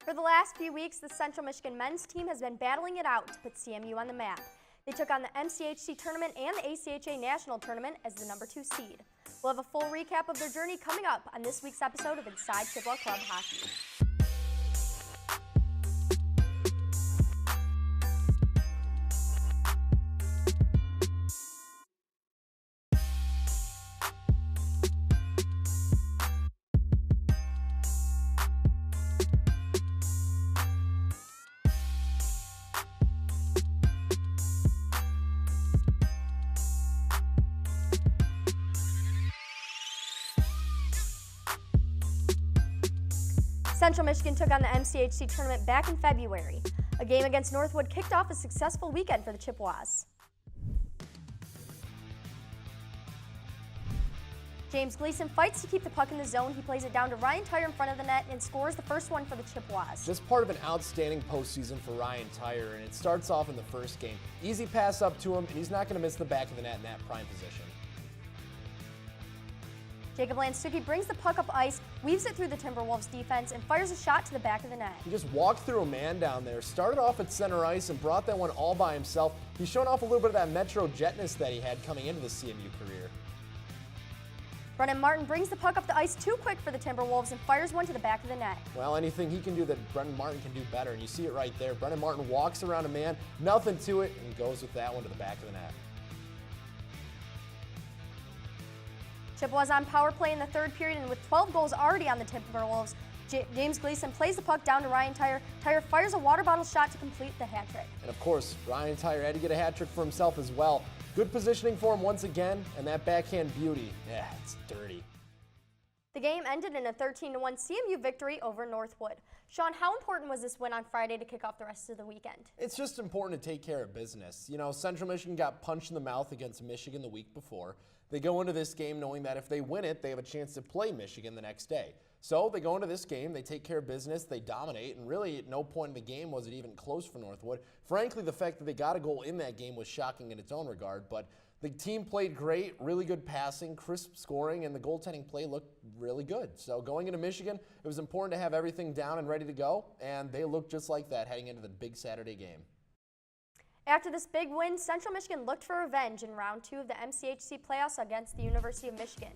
For the last few weeks, the Central Michigan men's team has been battling it out to put CMU on the map. They took on the MCHC tournament and the ACHA national tournament as the #2 seed. We'll have a full recap of their journey coming up on this week's episode of Inside Chippewa Club Hockey. Central Michigan took on the MCHC tournament back in February. A game against Northwood kicked off a successful weekend for the Chippewas. James Gleason fights to keep the puck in the zone. He plays it down to Ryan Tyre in front of the net and scores the first one for the Chippewas. Just part of an outstanding postseason for Ryan Tyre, and it starts off in the first game. Easy pass up to him, and he's not going to miss the back of the net in that prime position. Jacob Landstucki brings the puck up ice, weaves it through the Timberwolves defense, and fires a shot to the back of the net. He just walked through a man down there, started off at center ice, and brought that one all by himself. He's shown off a little bit of that Metro Jetness that he had coming into the CMU career. Brennan Martin brings the puck up the ice too quick for the Timberwolves and fires one to the back of the net. Well, anything he can do that Brennan Martin can do better, and you see it right there. Brennan Martin walks around a man, nothing to it, and goes with that one to the back of the net. Chippewas on power play in the third period, and with 12 goals already on the Timberwolves, James Gleason plays the puck down to Ryan Tyre. Tyre fires a water bottle shot to complete the hat trick. And of course, Ryan Tyre had to get a hat trick for himself as well. Good positioning for him once again, and that backhand beauty, yeah, it's dirty. The game ended in a 13-1 CMU victory over Northwood. Shawn, how important was this win on Friday to kick off the rest of the weekend? It's just important to take care of business. You know, Central Michigan got punched in the mouth against Michigan the week before. They go into this game knowing that if they win it, they have a chance to play Michigan the next day. So they go into this game, they take care of business, they dominate, and really at no point in the game was it even close for Northwood. Frankly, the fact that they got a goal in that game was shocking in its own regard, but the team played great, really good passing, crisp scoring, and the goaltending play looked really good. So going into Michigan, it was important to have everything down and ready to go, and they looked just like that heading into the big Saturday game. After this big win, Central Michigan looked for revenge in round 2 of the MCHC playoffs against the University of Michigan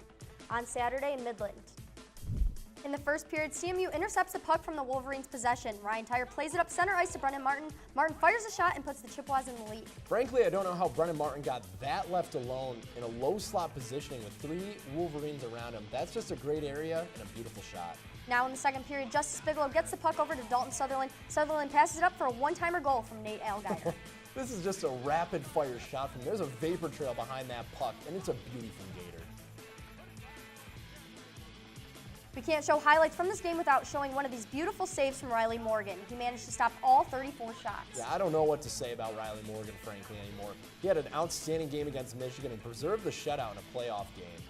on Saturday in Midland. In the first period, CMU intercepts the puck from the Wolverines' possession. Ryan Tyre plays it up center ice to Brennan Martin. Martin fires a shot and puts the Chippewas in the lead. Frankly, I don't know how Brennan Martin got that left alone in a low slot positioning with 3 Wolverines around him. That's just a great area and a beautiful shot. Now in the second period, Justice Bigelow gets the puck over to Dalton Sutherland. Sutherland passes it up for a one-timer goal from Nate Allgeier. This is just a rapid-fire shot from him. There's a vapor trail behind that puck, and it's a beauty from Gator. We can't show highlights from this game without showing one of these beautiful saves from Riley Morgan. He managed to stop all 34 shots. Yeah, I don't know what to say about Riley Morgan, frankly, anymore. He had an outstanding game against Michigan and preserved the shutout in a playoff game.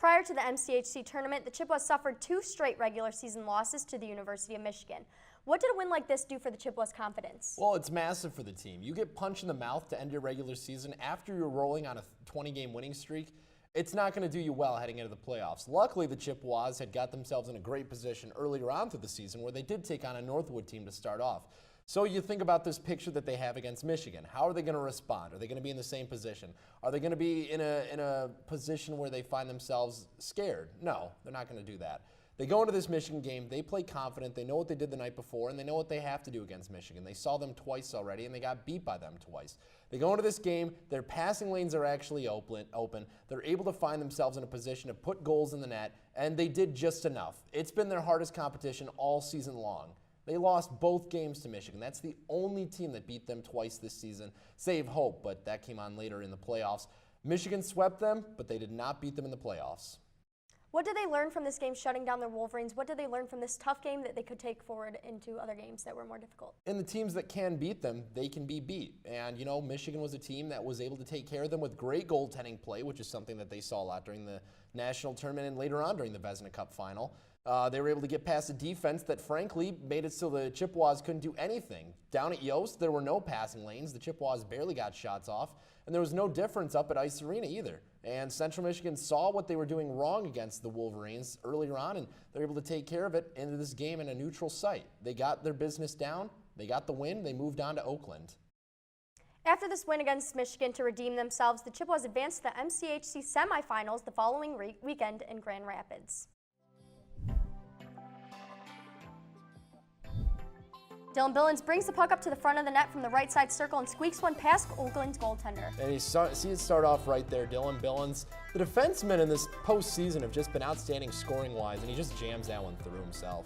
Prior to the MCHC tournament, the Chippewas suffered 2 straight regular season losses to the University of Michigan. What did a win like this do for the Chippewas' confidence? Well, it's massive for the team. You get punched in the mouth to end your regular season after you're rolling on a 20-game winning streak. It's not going to do you well heading into the playoffs. Luckily, the Chippewas had got themselves in a great position earlier on through the season where they did take on a Northwood team to start off. So you think about this picture that they have against Michigan. How are they going to respond? Are they going to be in the same position? Are they going to be in a position where they find themselves scared? No, they're not going to do that. They go into this Michigan game, they play confident, they know what they did the night before, and they know what they have to do against Michigan. They saw them twice already, and they got beat by them twice. They go into this game, their passing lanes are actually open. They're able to find themselves in a position to put goals in the net, and they did just enough. It's been their hardest competition all season long. They lost both games to Michigan. That's the only team that beat them twice this season. Save hope, but that came on later in the playoffs. Michigan swept them, but they did not beat them in the playoffs. What did they learn from this game shutting down their Wolverines? What did they learn from this tough game that they could take forward into other games that were more difficult? In the teams that can beat them, they can be beat. And, you know, Michigan was a team that was able to take care of them with great goaltending play, which is something that they saw a lot during the national tournament and later on during the Vezina Cup final. They were able to get past a defense that, frankly, made it so the Chippewas couldn't do anything. Down at Yost, there were no passing lanes. The Chippewas barely got shots off. and there was no difference up at Ice Arena either. And Central Michigan saw what they were doing wrong against the Wolverines earlier on, and they're able to take care of it into this game in a neutral site. They got their business down, they got the win, they moved on to Oakland. After this win against Michigan to redeem themselves, the Chippewas advanced to the MCHC semifinals the following weekend in Grand Rapids. Dylan Billings brings the puck up to the front of the net from the right side circle and squeaks one past Oakland's goaltender. And you see it start off right there, Dylan Billings. The defensemen in this postseason have just been outstanding scoring-wise, and he just jams that one through himself.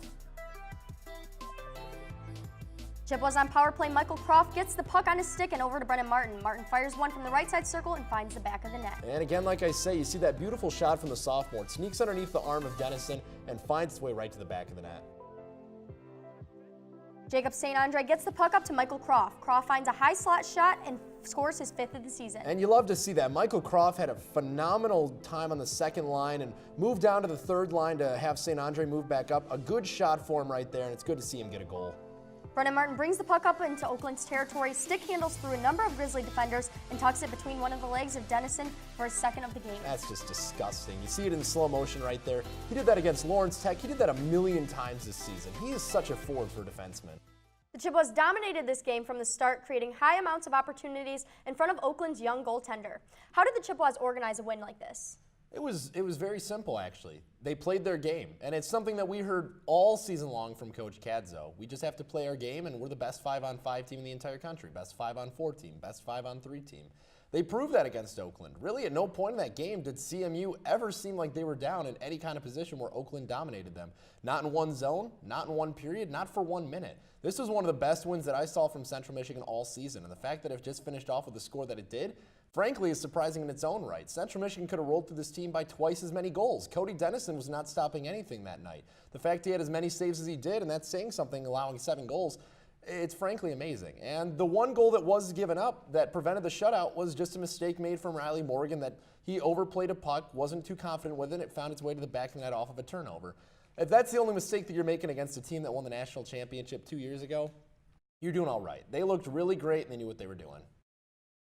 Chippewas on power play. Michael Croft gets the puck on his stick and over to Brennan Martin. Martin fires one from the right side circle and finds the back of the net. And again, like I say, you see that beautiful shot from the sophomore. It sneaks underneath the arm of Dennison and finds its way right to the back of the net. Jacob St. Andre gets the puck up to Michael Croft. Croft finds a high slot shot and scores his 5th of the season. And you love to see that. Michael Croft had a phenomenal time on the second line and moved down to the third line to have St. Andre move back up. A good shot for him right there, and it's good to see him get a goal. Brennan Martin brings the puck up into Oakland's territory, stick handles through a number of Grizzly defenders, and tucks it between one of the legs of Dennison for his 2nd of the game. That's just disgusting. You see it in slow motion right there. He did that against Lawrence Tech. He did that a million times this season. He is such a forward for defensemen. The Chippewas dominated this game from the start, creating high amounts of opportunities in front of Oakland's young goaltender. How did the Chippewas organize a win like this? It was very simple, actually. They played their game, and it's something that we heard all season long from Coach Cadzo. We just have to play our game, and we're the best 5-on-5 team in the entire country, best 5-on-4 team, best 5-on-3 team. They proved that against Oakland. Really, at no point in that game did CMU ever seem like they were down in any kind of position where Oakland dominated them. Not in one zone, not in one period, not for 1 minute. This was one of the best wins that I saw from Central Michigan all season, and the fact that it just finished off with the score that it did, frankly, is surprising in its own right. Central Michigan could have rolled through this team by twice as many goals. Cody Dennison was not stopping anything that night. The fact he had as many saves as he did, and that's saying something, allowing 7 goals, it's frankly amazing. And the one goal that was given up that prevented the shutout was just a mistake made from Riley Morgan, that he overplayed a puck, wasn't too confident with it, it found its way to the back of the net off of a turnover. If that's the only mistake that you're making against a team that won the national championship 2 years ago, you're doing all right. They looked really great, and they knew what they were doing.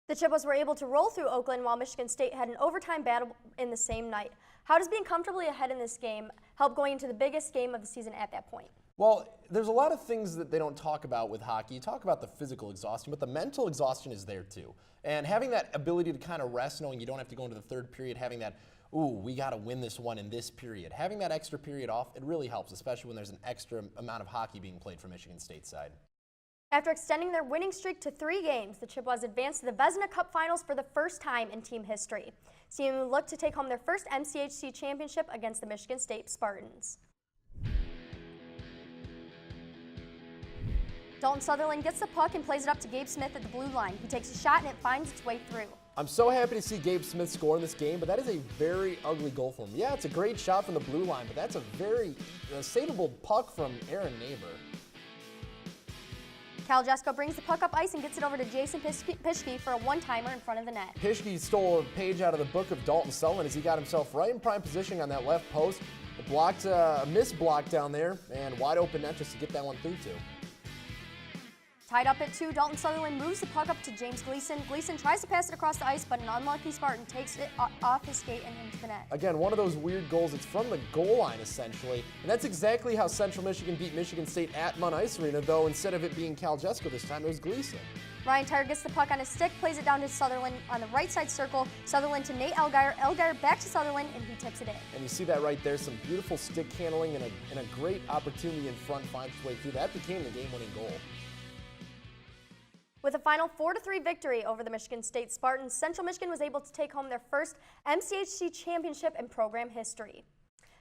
The Chippewas were able to roll through Oakland while Michigan State had an overtime battle in the same night. How does being comfortably ahead in this game help going into the biggest game of the season at that point? Well, there's a lot of things that they don't talk about with hockey. You talk about the physical exhaustion, but the mental exhaustion is there too. And having that ability to kind of rest, knowing you don't have to go into the third period, having that, ooh, we got to win this one in this period. Having that extra period off, it really helps, especially when there's an extra amount of hockey being played from Michigan State's side. After extending their winning streak to 3 games, the Chippewas advanced to the Vezina Cup Finals for the first time in team history. CMU looked to take home their first MCHC championship against the Michigan State Spartans. Dalton Sutherland gets the puck and plays it up to Gabe Smith at the blue line. He takes a shot and it finds its way through. I'm so happy to see Gabe Smith score in this game, but that is a very ugly goal for him. Yeah, it's a great shot from the blue line, but that's a very savable puck from Aaron Neighbor. Cal Jesko brings the puck up ice and gets it over to Jason Pischke for a one-timer in front of the net. Pischke stole a page out of the book of Dalton Sutherland as he got himself right in prime position on that left post. A missed block down there, and wide open net just to get that one through to. Tied up at 2, Dalton Sutherland moves the puck up to James Gleason. Gleason tries to pass it across the ice, but an unlucky Spartan takes it off his skate and into the net. Again, one of those weird goals. It's from the goal line, essentially. And that's exactly how Central Michigan beat Michigan State at Munn Ice Arena, though instead of it being Cal Jesko this time, it was Gleason. Ryan Tyre gets the puck on his stick, plays it down to Sutherland on the right side circle. Sutherland to Nate Elgire. Elgire back to Sutherland, and he tips it in. And you see that right there, some beautiful stick handling and a great opportunity in front finds its way through. That became the game-winning goal. With a final 4-3 victory over the Michigan State Spartans, Central Michigan was able to take home their first MCHC championship in program history.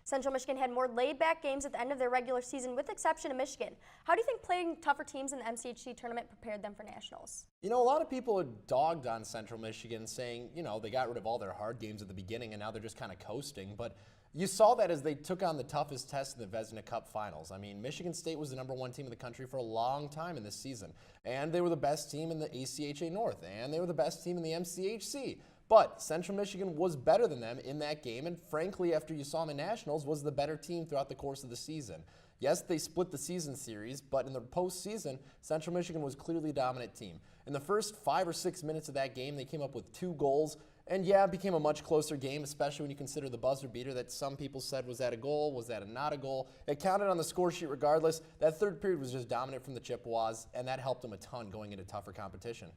Central Michigan had more laid-back games at the end of their regular season, with the exception of Michigan. How do you think playing tougher teams in the MCHC tournament prepared them for nationals? You know, a lot of people are dogged on Central Michigan, saying, you know, they got rid of all their hard games at the beginning and now they're just kind of coasting. But you saw that as they took on the toughest test in the Vezina Cup Finals. I mean, Michigan State was the #1 team in the country for a long time in this season. And they were the best team in the ACHA North. And they were the best team in the MCHC. But Central Michigan was better than them in that game, and frankly, after you saw them in Nationals, was the better team throughout the course of the season. Yes, they split the season series, but in the postseason, Central Michigan was clearly a dominant team. In the first 5 or 6 minutes of that game, they came up with 2 goals, and yeah, it became a much closer game, especially when you consider the buzzer beater that some people said, was that a goal, was that not a goal? It counted on the score sheet regardless. That third period was just dominant from the Chippewas, and that helped them a ton going into tougher competition.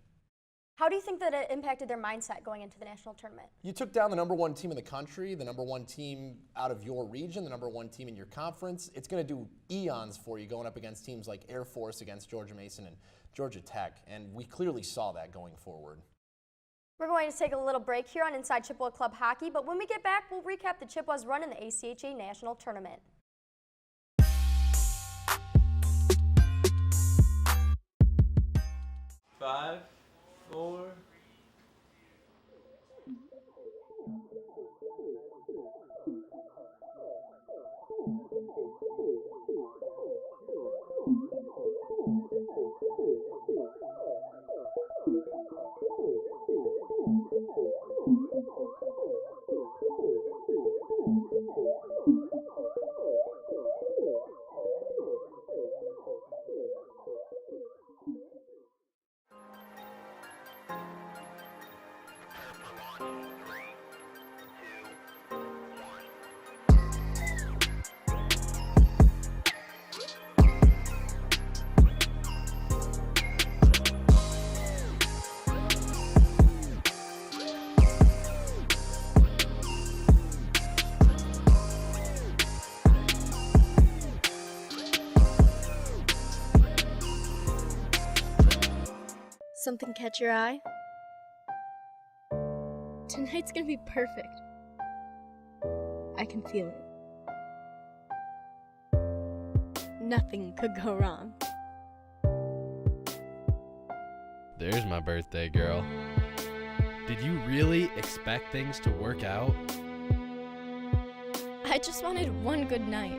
How do you think that it impacted their mindset going into the national tournament? You took down the #1 team in the country, the #1 team out of your region, the #1 team in your conference. It's going to do eons for you going up against teams like Air Force against Georgia Mason and Georgia Tech, and we clearly saw that going forward. We're going to take a little break here on Inside Chippewa Club Hockey, but when we get back, we'll recap the Chippewas' run in the ACHA National Tournament. 5, 4. Something catch your eye? Tonight's gonna be perfect. I can feel it. Nothing could go wrong. There's my birthday girl. Did you really expect things to work out? I just wanted one good night.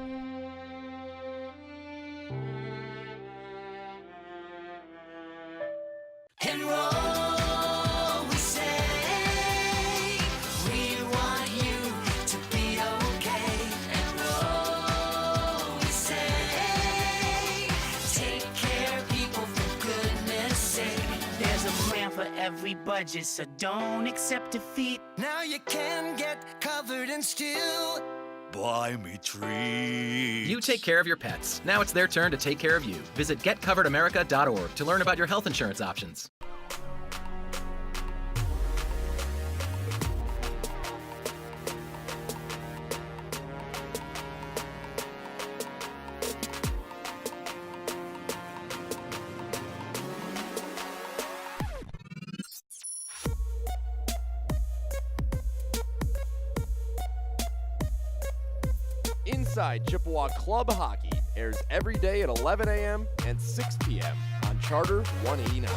Enroll, we say, we want you to be okay. Enroll, we say, take care of people for goodness sake. There's a plan for every budget, so don't accept defeat. Now you can get covered and still buy me treats. You take care of your pets. Now it's their turn to take care of you. Visit getcoveredamerica.org to learn about your health insurance options. Inside Chippewa Club Hockey airs every day at 11 a.m. and 6 p.m. on Charter 189.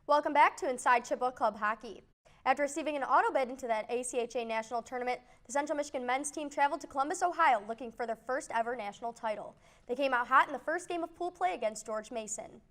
Welcome back to Inside Chippewa Club Hockey. After receiving an auto bid into that ACHA National Tournament, the Central Michigan men's team traveled to Columbus, Ohio, looking for their first ever national title. They came out hot in the first game of pool play against George Mason.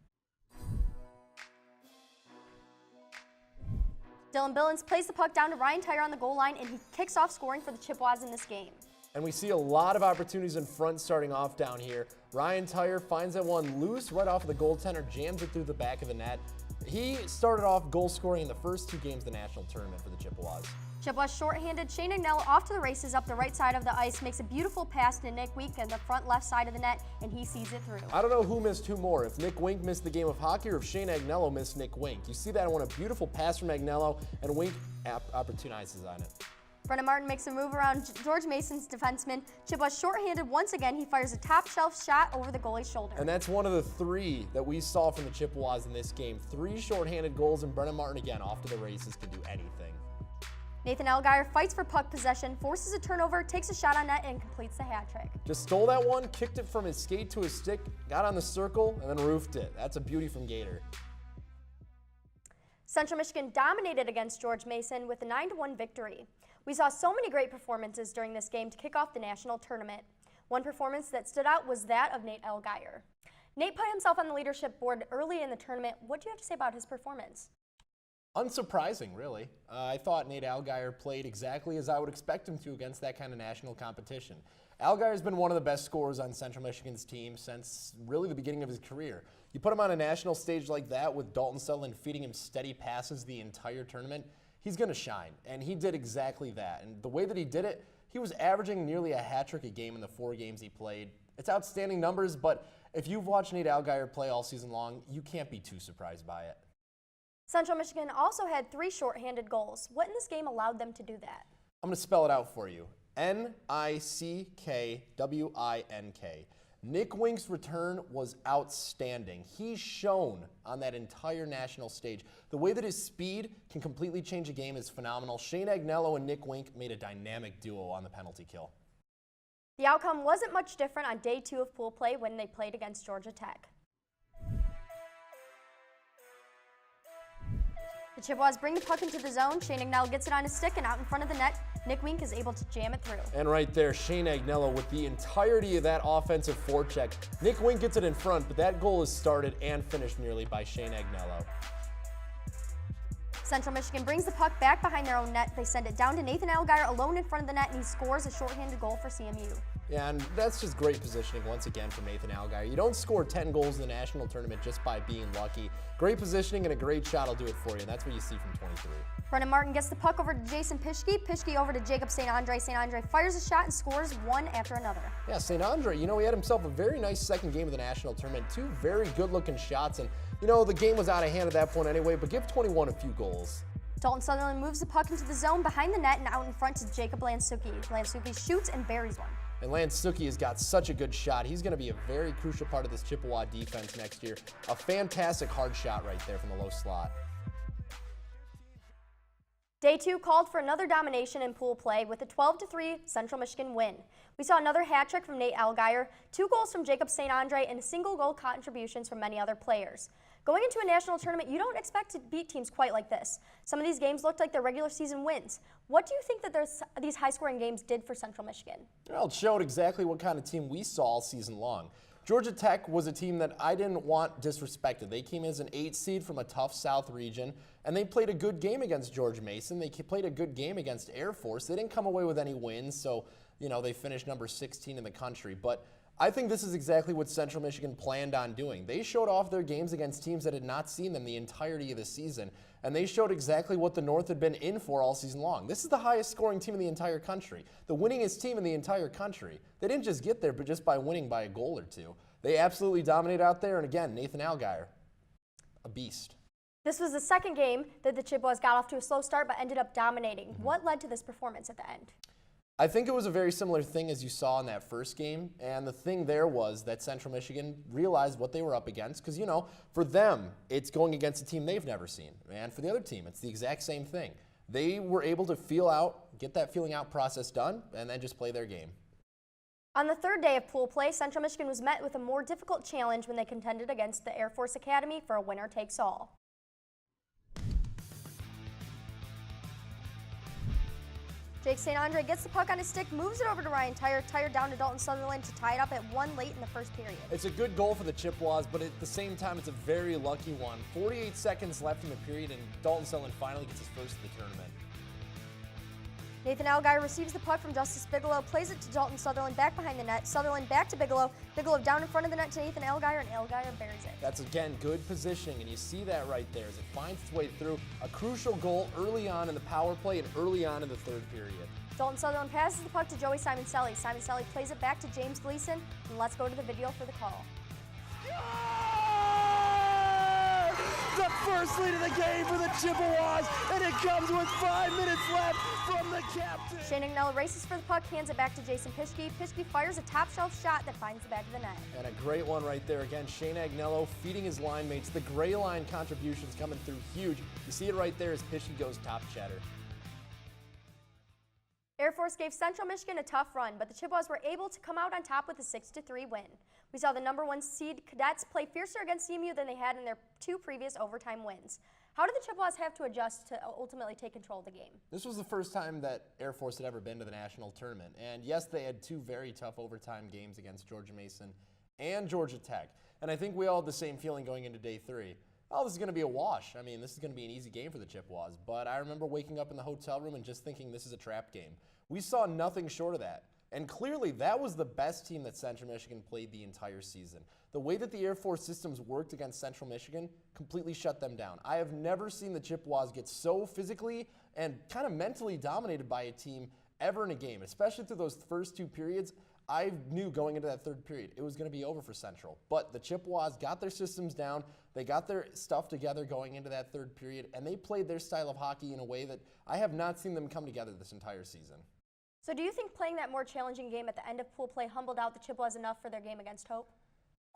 Dylan Billings plays the puck down to Ryan Tyre on the goal line, and he kicks off scoring for the Chippewas in this game. And we see a lot of opportunities in front starting off down here. Ryan Tyre finds that one loose right off of the goaltender, jams it through the back of the net. He started off goal scoring in the first 2 games of the national tournament for the Chippewas. Chippewas shorthanded Shawn and Lyndsey off to the races up the right side of the ice, makes a beautiful pass to Nick Wink on the front left side of the net, and he sees it through. I don't know who missed who more, if Nick Wink missed the game of hockey or if Shane Agnello missed Nick Wink. You see that one, a beautiful pass from Agnello, and Wink opportunizes on it. Brennan Martin makes a move around George Mason's defenseman. Chippewas shorthanded once again. He fires a top shelf shot over the goalie's shoulder. And that's one of the 3 that we saw from the Chippewas in this game. 3 shorthanded goals, and Brennan Martin again off to the races, can do anything. Nathan Elgeier fights for puck possession, forces a turnover, takes a shot on net, and completes the hat trick. Just stole that one, kicked it from his skate to his stick, got on the circle, and then roofed it. That's a beauty from Gator. Central Michigan dominated against George Mason with a 9-1 victory. We saw so many great performances during this game to kick off the national tournament. One performance that stood out was that of Nate Elgeier. Nate put himself on the leadership board early in the tournament. What do you have to say about his performance? Unsurprising, really. I thought Nate Elgeier played exactly as I would expect him to against that kind of national competition. Elgeier's been one of the best scorers on Central Michigan's team since really the beginning of his career. You put him on a national stage like that with Dalton Sutherland feeding him steady passes the entire tournament, he's going to shine, and he did exactly that. And the way that he did it, he was averaging nearly a hat trick a game in the 4 games he played. It's outstanding numbers, but if you've watched Nate Elgeier play all season long, you can't be too surprised by it. Central Michigan also had 3 shorthanded goals. What in this game allowed them to do that? I'm going to spell it out for you. N-I-C-K-W-I-N-K. Nick Wink's return was outstanding. He's shown on that entire national stage. The way that his speed can completely change a game is phenomenal. Shane Agnello and Nick Wink made a dynamic duo on the penalty kill. The outcome wasn't much different on day 2 of pool play when they played against Georgia Tech. The Chippewas bring the puck into the zone. Shane Agnello gets it on his stick and out in front of the net. Nick Wink is able to jam it through. And right there, Shane Agnello with the entirety of that offensive forecheck. Nick Wink gets it in front, but that goal is started and finished nearly by Shane Agnello. Central Michigan brings the puck back behind their own net. They send it down to Nathan Elgeier alone in front of the net, and he scores a shorthanded goal for CMU. Yeah, and that's just great positioning once again for Nathan Elgeier. You don't score 10 goals in the national tournament just by being lucky. Great positioning and a great shot will do it for you, and that's what you see from 23. Brennan Martin gets the puck over to Jason Pischke. Pischke over to Jacob St. Andre. St. Andre fires a shot and scores one after another. Yeah, St. Andre, he had himself a very nice second game of the national tournament. 2 very good-looking shots, and, the game was out of hand at that point anyway, but give 21 a few goals. Dalton Sutherland moves the puck into the zone behind the net and out in front to Jacob Lanssuki. Lanssuki shoots and buries one. And Lanssuki has got such a good shot. He's going to be a very crucial part of this Chippewa defense next year. A fantastic hard shot right there from the low slot. Day 2 called for another domination in pool play with a 12-3 Central Michigan win. We saw another hat trick from Nate Elgeier, 2 goals from Jacob St. Andre, and single goal contributions from many other players. Going into a national tournament, you don't expect to beat teams quite like this. Some of these games looked like their regular season wins. What do you think that these high-scoring games did for Central Michigan? Well, it showed exactly what kind of team we saw all season long. Georgia Tech was a team that I didn't want disrespected. They came as an 8 seed from a tough South region, and they played a good game against George Mason. They played a good game against Air Force. They didn't come away with any wins, so they finished number 16 in the country. But I think this is exactly what Central Michigan planned on doing. They showed off their games against teams that had not seen them the entirety of the season, and they showed exactly what the North had been in for all season long. This is the highest scoring team in the entire country, the winningest team in the entire country. They didn't just get there but just by winning by a goal or 2. They absolutely dominated out there, and again, Nathan Elgeier, a beast. This was the second game that the Chippewas got off to a slow start but ended up dominating. What led to this performance at the end? I think it was a very similar thing as you saw in that first game, and the thing there was that Central Michigan realized what they were up against because, for them, it's going against a team they've never seen, and for the other team, it's the exact same thing. They were able to get that feeling out process done, and then just play their game. On the third day of pool play, Central Michigan was met with a more difficult challenge when they contended against the Air Force Academy for a winner-takes-all. Jake St. Andre gets the puck on his stick, moves it over to Ryan Tyre down to Dalton Sutherland to tie it up at 1 late in the first period. It's a good goal for the Chippewas, but at the same time, it's a very lucky one. 48 seconds left in the period, and Dalton Sutherland finally gets his first of the tournament. Nathan Elgeier receives the puck from Justice Bigelow, plays it to Dalton Sutherland back behind the net. Sutherland back to Bigelow. Bigelow down in front of the net to Nathan Elgeier, and Elgeier buries it. That's, again, good positioning, and you see that right there as it finds its way through. A crucial goal early on in the power play and early on in the third period. Dalton Sutherland passes the puck to Joey Simoncelli. Simoncelli plays it back to James Gleason, and let's go to the video for the call. The first lead of the game for the Chippewas, and it comes with 5 minutes left from the captain. Shane Agnello races for the puck, hands it back to Jason Pischke. Pischke fires a top-shelf shot that finds the back of the net. And a great one right there. Again, Shane Agnello feeding his line mates. The gray line contributions coming through huge. You see it right there as Pischke goes top cheddar. Air Force gave Central Michigan a tough run, but the Chippewas were able to come out on top with a 6-3 win. We saw the number 1 seed Cadets play fiercer against CMU than they had in their 2 previous overtime wins. How did the Chippewas have to adjust to ultimately take control of the game? This was the first time that Air Force had ever been to the national tournament. And yes, they had 2 very tough overtime games against Georgia Mason and Georgia Tech. And I think we all had the same feeling going into day 3. Oh, this is going to be a wash. I mean, this is going to be an easy game for the Chippewas. But I remember waking up in the hotel room and just thinking this is a trap game. We saw nothing short of that. And clearly, that was the best team that Central Michigan played the entire season. The way that the Air Force systems worked against Central Michigan completely shut them down. I have never seen the Chippewas get so physically and kind of mentally dominated by a team ever in a game, especially through those first 2 periods. I knew going into that 3rd period it was going to be over for Central. But the Chippewas got their systems down, they got their stuff together going into that 3rd period, and they played their style of hockey in a way that I have not seen them come together this entire season. So do you think playing that more challenging game at the end of pool play humbled out the Chippewas enough for their game against Hope?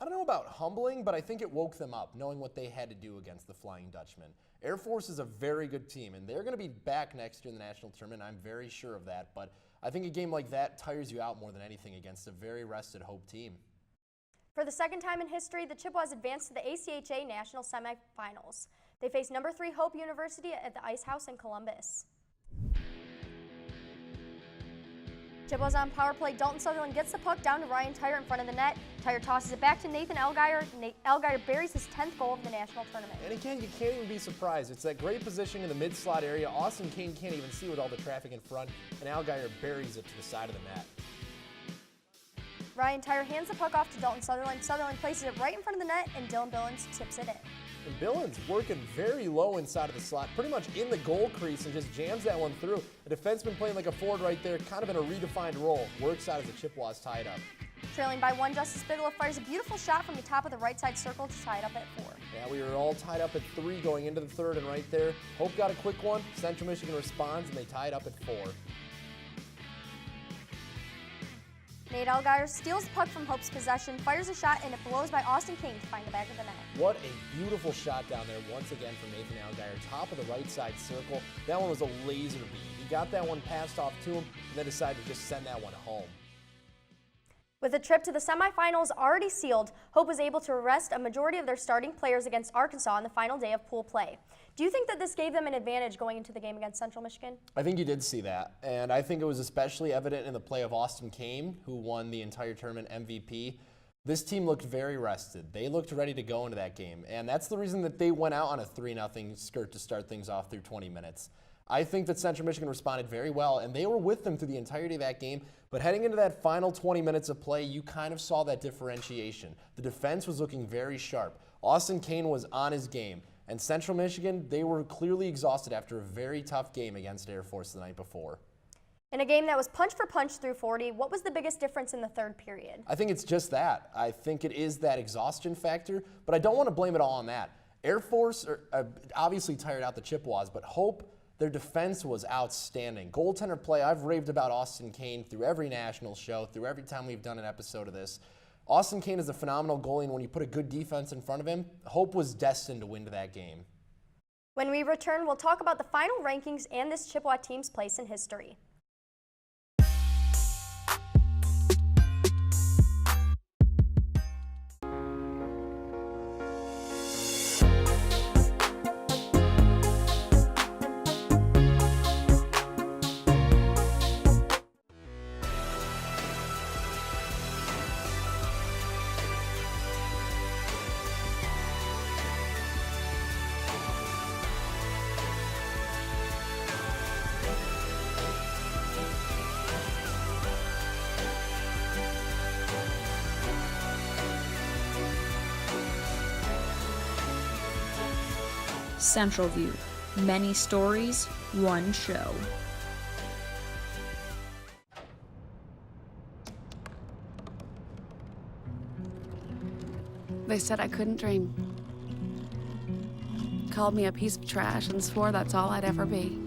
I don't know about humbling, but I think it woke them up, knowing what they had to do against the Flying Dutchman. Air Force is a very good team, and they're going to be back next year in the national tournament. I'm very sure of that, but I think a game like that tires you out more than anything against a very rested Hope team. For the 2nd time in history, the Chippewas advanced to the ACHA National Semifinals. They faced number 3 Hope University at the Ice House in Columbus. Chippewas on power play. Dalton Sutherland gets the puck down to Ryan Tyre in front of the net. Tyre tosses it back to Nathan Elgire. Elgire buries his 10th goal of the national tournament. And again, you can't even be surprised. It's that great positioning in the mid-slot area. Austin Kane can't even see with all the traffic in front, and Elgire buries it to the side of the net. Ryan Tyre hands the puck off to Dalton Sutherland. Sutherland places it right in front of the net, and Dylan Billings tips it in. And Billins working very low inside of the slot, pretty much in the goal crease, and just jams that one through. The defenseman playing like a forward right there, kind of in a redefined role. Works out as the Chippewas tie it up. Trailing by 1, Justice Bigelow fires a beautiful shot from the top of the right side circle to tie it up at 4. Yeah, we were all tied up at 3 going into the 3rd, and right there, Hope got a quick one. Central Michigan responds, and they tie it up at 4. Nate Elgire steals the puck from Hope's possession, fires a shot, and it blows by Austin King to find the back of the net. What a beautiful shot down there once again from Nathan Elgire, top of the right side circle. That one was a laser beam. He got that one passed off to him, and then decided to just send that one home. With a trip to the semifinals already sealed, Hope was able to rest a majority of their starting players against Arkansas on the final day of pool play. Do you think that this gave them an advantage going into the game against Central Michigan? I think you did see that, and I think it was especially evident in the play of Austin Kane, who won the entire tournament MVP. This team looked very rested. They looked ready to go into that game, and that's the reason that they went out on a 3-0 skirt to start things off through 20 minutes. I think that Central Michigan responded very well, and they were with them through the entirety of that game. But heading into that final 20 minutes of play, you kind of saw that differentiation. The defense was looking very sharp. Austin Kane was on his game. And Central Michigan, they were clearly exhausted after a very tough game against Air Force the night before. In a game that was punch for punch through 40, what was the biggest difference in the 3rd period? I think it's just that. I think it is that exhaustion factor, but I don't want to blame it all on that. Air Force obviously tired out the Chippewas, but Hope, their defense was outstanding. Goaltender play, I've raved about Austin Kane through every national show, through every time we've done an episode of this. Austin Kane is a phenomenal goalie, and when you put a good defense in front of him, Hope was destined to win that game. When we return, we'll talk about the final rankings and this Chippewa team's place in history. Central View. Many stories, one show. They said I couldn't dream. Called me a piece of trash and swore that's all I'd ever be.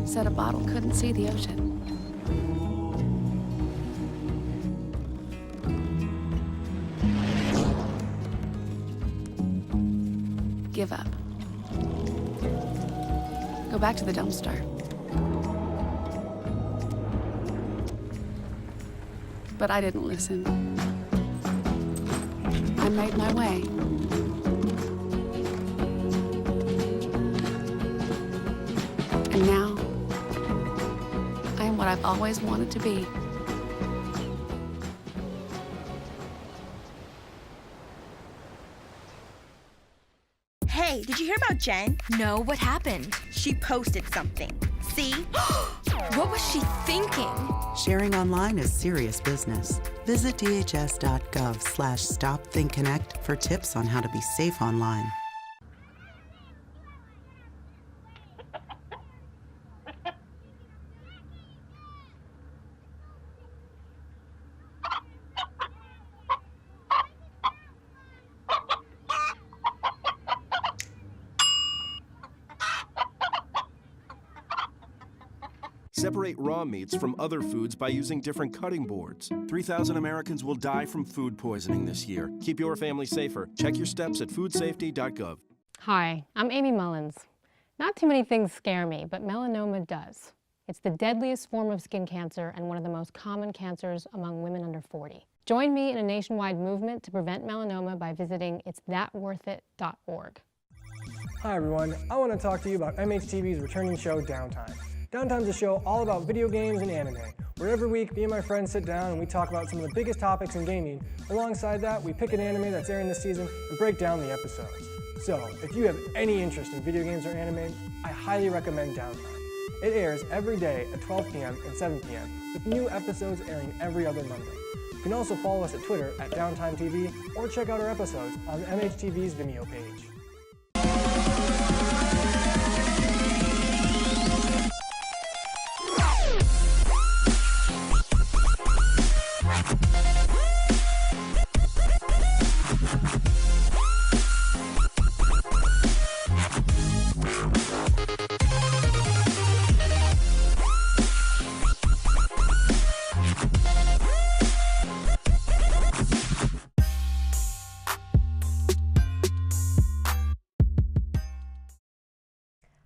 Said a bottle couldn't see the ocean. Give up. Go back to the dumpster. but I didn't listen. I made my way. And now, I am what I've always wanted to be. Hey, did you hear about Jen? No, what happened? She posted something. See? What was she thinking? Sharing online is serious business. Visit dhs.gov/StopThinkConnect for tips on how to be safe online. Separate raw meats from other foods by using different cutting boards. 3,000 Americans will die from food poisoning this year. Keep your family safer. Check your steps at foodsafety.gov. Hi, I'm Amy Mullins. Not too many things scare me, but melanoma does. It's the deadliest form of skin cancer and one of the most common cancers among women under 40. Join me in a nationwide movement to prevent melanoma by visiting itsthatworthit.org. Hi everyone, I want to talk to you about MHTV's returning show, Downtime. Downtime's a show all about video games and anime, where every week me and my friends sit down and we talk about some of the biggest topics in gaming. Alongside that, we pick an anime that's airing this season and break down the episodes. So, if you have any interest in video games or anime, I highly recommend Downtime. It airs every day at 12 p.m. and 7 p.m., with new episodes airing every other Monday. You can also follow us at Twitter at Downtime TV, or check out our episodes on MHTV's Vimeo page.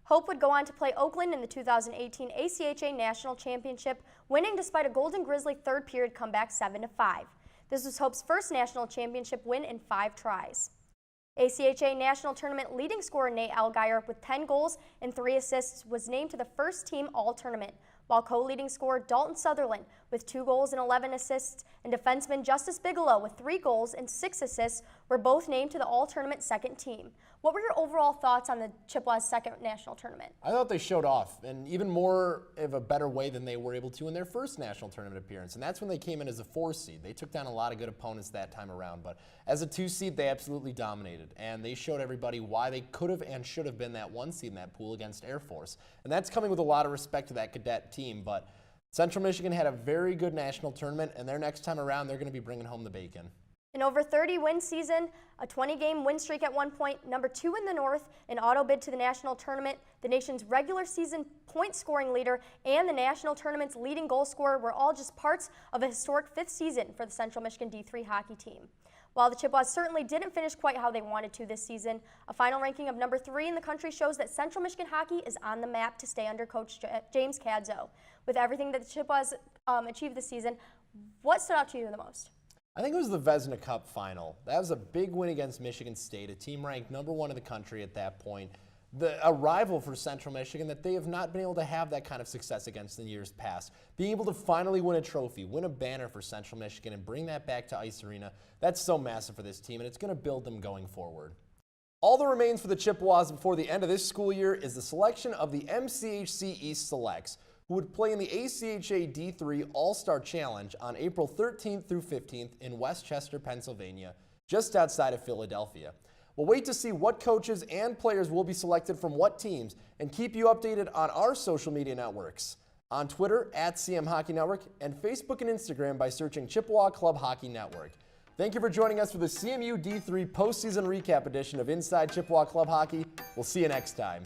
Hope would go on to play Oakland in the 2018 ACHA National Championship, winning despite a Golden Grizzly third period comeback 7-5. This was Hope's first national championship win in 5 tries. ACHA National Tournament leading scorer Nate Allgaier with 10 goals and 3 assists was named to the first team all-tournament, while co-leading scorer Dalton Sutherland with 2 goals and 11 assists and defenseman Justice Bigelow with 3 goals and 6 assists were both named to the all-tournament second team. What were your overall thoughts on the Chippewa's second national tournament? I thought they showed off, and even more of a better way than they were able to in their first national tournament appearance, and that's when they came in as a 4 seed. They took down a lot of good opponents that time around, but as a 2 seed, they absolutely dominated, and they showed everybody why they could have and should have been that 1 seed in that pool against Air Force. And that's coming with a lot of respect to that cadet team, but Central Michigan had a very good national tournament, and their next time around, they're going to be bringing home the bacon. An over 30-win season, a 20-game win streak at one point, number 2 in the North, an auto bid to the national tournament, the nation's regular season point-scoring leader, and the national tournament's leading goal scorer were all just parts of a historic 5th season for the Central Michigan D3 hockey team. While the Chippewas certainly didn't finish quite how they wanted to this season, a final ranking of number 3 in the country shows that Central Michigan hockey is on the map to stay under Coach James Cadzo. With everything that the Chippewas achieved this season, what stood out to you the most? I think it was the Vezina Cup final. That was a big win against Michigan State, a team ranked number 1 in the country at that point. A rival for Central Michigan that they have not been able to have that kind of success against in years past. Being able to finally win a trophy, win a banner for Central Michigan, and bring that back to Ice Arena, that's so massive for this team, and it's going to build them going forward. All that remains for the Chippewas before the end of this school year is the selection of the MCHC East Selects, who would play in the ACHA D3 All-Star Challenge on April 13th through 15th in Westchester, Pennsylvania, just outside of Philadelphia. We'll wait to see what coaches and players will be selected from what teams and keep you updated on our social media networks. On Twitter, @CM Hockey Network, and Facebook and Instagram by searching Chippewa Club Hockey Network. Thank you for joining us for the CMU D3 postseason recap edition of Inside Chippewa Club Hockey. We'll see you next time.